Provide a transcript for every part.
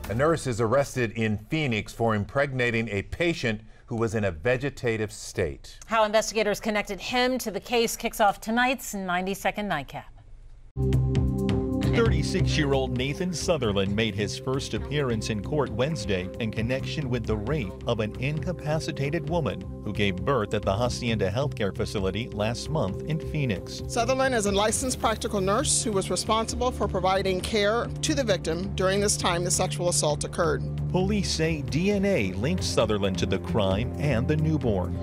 A nurse is arrested in Phoenix for impregnating a patient who was in a vegetative state. How investigators connected him to the case kicks off tonight's 90-second Nightcap. 36-year-old Nathan Sutherland made his first appearance in court Wednesday in connection with the rape of an incapacitated woman who gave birth at the Hacienda Healthcare Facility last month in Phoenix. Sutherland is a licensed practical nurse who was responsible for providing care to the victim during this time the sexual assault occurred. Police say DNA linked Sutherland to the crime and the newborn.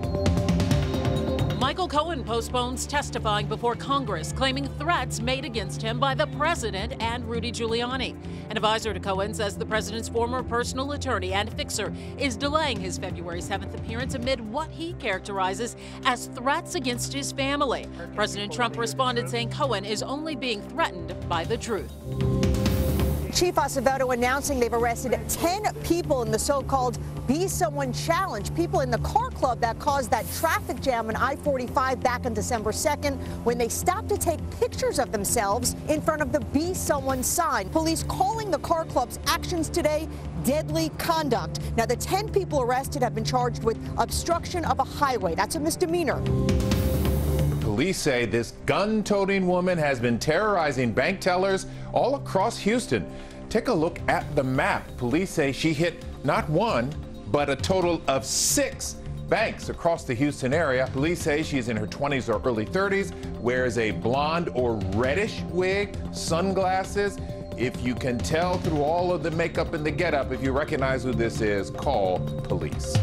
Michael Cohen postpones testifying before Congress, claiming threats made against him by the president and Rudy Giuliani. An advisor to Cohen says the president's former personal attorney and fixer is delaying his February 7th appearance amid what he characterizes as threats against his family. President Trump responded saying Cohen is only being threatened by the truth. Chief Acevedo announcing they've arrested 10 people in the so-called Be Someone Challenge, people in the car club that caused that traffic jam on I-45 back on December 2nd when they stopped to take pictures of themselves in front of the Be Someone sign. Police calling the car club's actions today deadly conduct. Now, the 10 people arrested have been charged with obstruction of a highway. That's a misdemeanor. Police say this gun-toting woman has been terrorizing bank tellers all across Houston. Take a look at the map. Police say she hit not one, but a total of 6 banks across the Houston area. Police say she's in her 20s or early 30s, wears a blonde or reddish wig, sunglasses. If you can tell through all of the makeup and the getup, if you recognize who this is, call police.